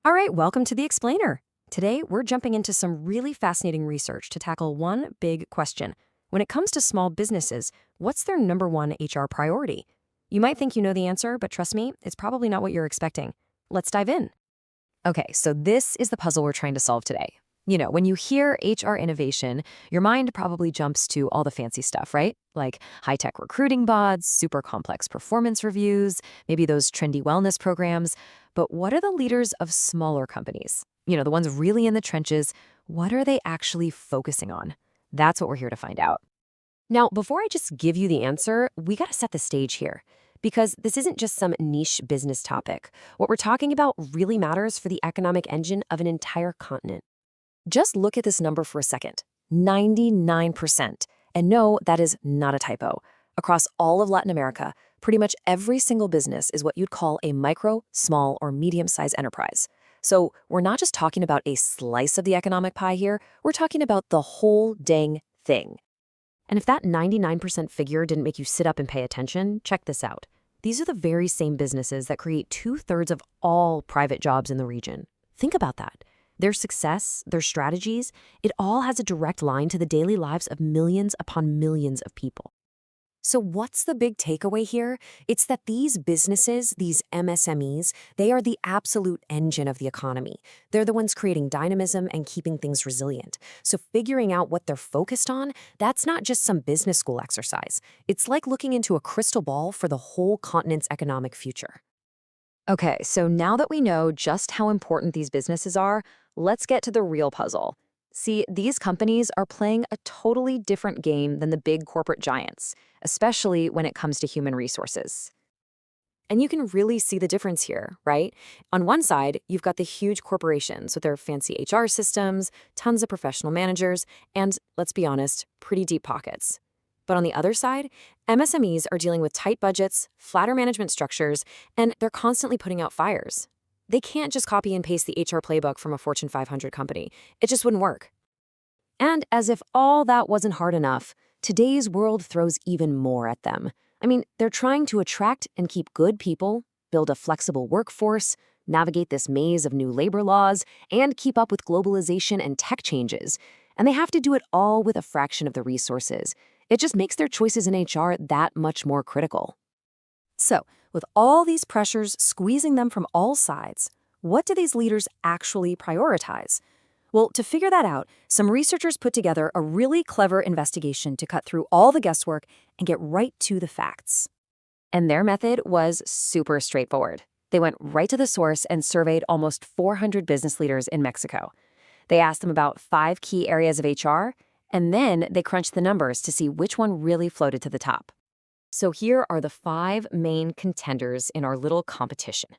All right, welcome to the Explainer. Today, we're jumping into some really fascinating research to tackle one big question. When it comes to small businesses, what's their number one HR priority? You might think you know the answer, but trust me, it's probably not what you're expecting. Let's dive in. Okay, so this is the puzzle we're trying to solve today. When you hear HR innovation, your mind probably jumps to all the fancy stuff, right? Like high-tech recruiting bots, super complex performance reviews, maybe those trendy wellness programs. But what are the leaders of smaller companies? The ones really in the trenches, what are they actually focusing on? That's what we're here to find out. Now, before I just give you the answer, we got to set the stage here. Because this isn't just some niche business topic. What we're talking about really matters for the economic engine of an entire continent. Just look at this number for a second, 99%. And no, that is not a typo. Across all of Latin America, pretty much every single business is what you'd call a micro, small, or medium-sized enterprise. So we're not just talking about a slice of the economic pie here, we're talking about the whole dang thing. And if that 99% figure didn't make you sit up and pay attention, check this out. These are the very same businesses that create 2/3 of all private jobs in the region. Think about that. Their success, their strategies, it all has a direct line to the daily lives of millions upon millions of people. So what's the big takeaway here? It's that these businesses, these MSMEs, they are the absolute engine of the economy. They're the ones creating dynamism and keeping things resilient. So figuring out what they're focused on, that's not just some business school exercise. It's like looking into a crystal ball for the whole continent's economic future. Okay, so now that we know just how important these businesses are, let's get to the real puzzle. See, these companies are playing a totally different game than the big corporate giants, especially when it comes to human resources. And you can really see the difference here, right? On one side, you've got the huge corporations with their fancy HR systems, tons of professional managers, and, let's be honest, pretty deep pockets. But on the other side, MSMEs are dealing with tight budgets, flatter management structures, and they're constantly putting out fires. They can't just copy and paste the HR playbook from a Fortune 500 company. It just wouldn't work. And as if all that wasn't hard enough, today's world throws even more at them. I mean, they're trying to attract and keep good people, build a flexible workforce, navigate this maze of new labor laws, and keep up with globalization and tech changes. And they have to do it all with a fraction of the resources. It just makes their choices in HR that much more critical. So, with all these pressures squeezing them from all sides, what do these leaders actually prioritize? Well, to figure that out, some researchers put together a really clever investigation to cut through all the guesswork and get right to the facts. And their method was super straightforward. They went right to the source and surveyed almost 400 business leaders in Mexico. They asked them about 5 key areas of HR, and then they crunched the numbers to see which one really floated to the top. So here are the 5 main contenders in our little competition.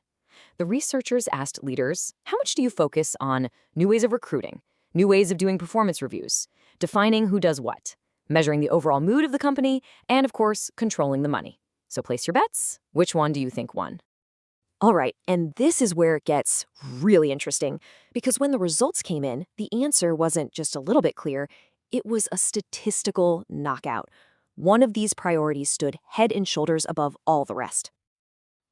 The researchers asked leaders, how much do you focus on new ways of recruiting, new ways of doing performance reviews, defining who does what, measuring the overall mood of the company, and of course, controlling the money? So place your bets. Which one do you think won? All right, and this is where it gets really interesting, because when the results came in, the answer wasn't just a little bit clear, it was a statistical knockout. One of these priorities stood head and shoulders above all the rest.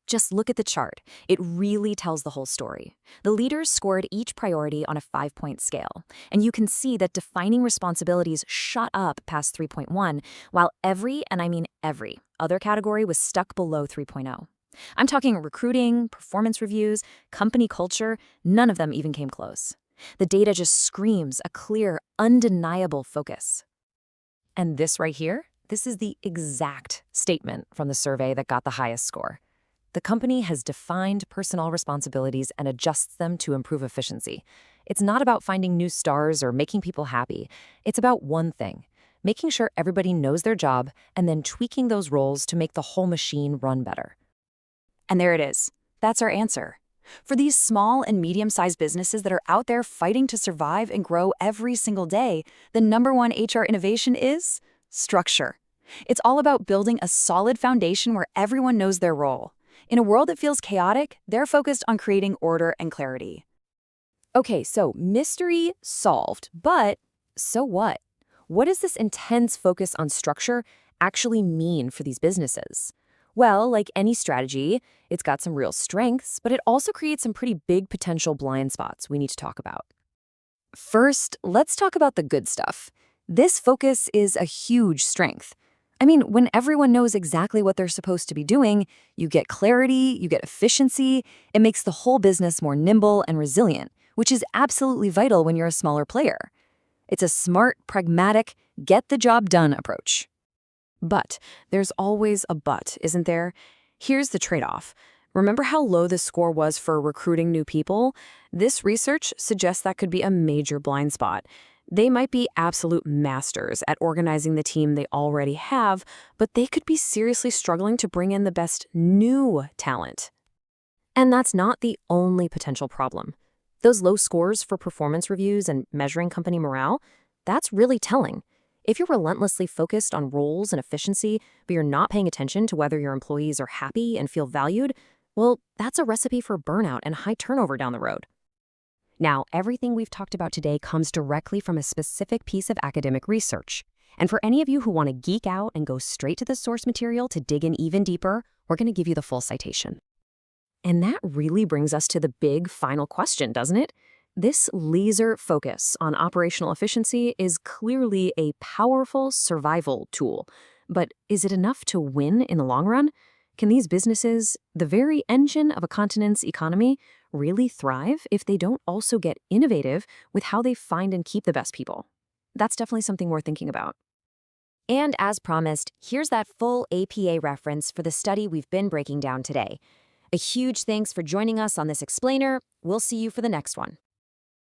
Just look at the chart. It really tells the whole story. The leaders scored each priority on a 5-point scale, and you can see that defining responsibilities shot up past 3.1, while every, and I mean every, other category was stuck below 3.0. I'm talking recruiting, performance reviews, company culture, none of them even came close. The data just screams a clear, undeniable focus. And this right here, this is the exact statement from the survey that got the highest score. The company has defined personnel responsibilities and adjusts them to improve efficiency. It's not about finding new stars or making people happy. It's about one thing, making sure everybody knows their job and then tweaking those roles to make the whole machine run better. And there it is. That's our answer. For these small and medium-sized businesses that are out there fighting to survive and grow every single day, the number one HR innovation is structure. It's all about building a solid foundation where everyone knows their role. In a world that feels chaotic, they're focused on creating order and clarity. Okay, so mystery solved, but so what? What does this intense focus on structure actually mean for these businesses? Well, like any strategy, it's got some real strengths, but it also creates some pretty big potential blind spots we need to talk about. First, let's talk about the good stuff. This focus is a huge strength. I mean, when everyone knows exactly what they're supposed to be doing, you get clarity, you get efficiency, it makes the whole business more nimble and resilient, which is absolutely vital when you're a smaller player. It's a smart, pragmatic, get the job done approach. But there's always a but, isn't there? Here's the trade-off. Remember how low the score was for recruiting new people? This research suggests that could be a major blind spot. They might be absolute masters at organizing the team they already have, but they could be seriously struggling to bring in the best new talent. And that's not the only potential problem. Those low scores for performance reviews and measuring company morale, that's really telling. If you're relentlessly focused on roles and efficiency, but you're not paying attention to whether your employees are happy and feel valued, well, that's a recipe for burnout and high turnover down the road. Now, everything we've talked about today comes directly from a specific piece of academic research. And for any of you who want to geek out and go straight to the source material to dig in even deeper, we're going to give you the full citation. And that really brings us to the big final question, doesn't it? This laser focus on operational efficiency is clearly a powerful survival tool. But is it enough to win in the long run? Can these businesses, the very engine of a continent's economy, really thrive if they don't also get innovative with how they find and keep the best people? That's definitely something we're thinking about. And as promised, here's that full APA reference for the study we've been breaking down today. A huge thanks for joining us on this explainer. We'll see you for the next one.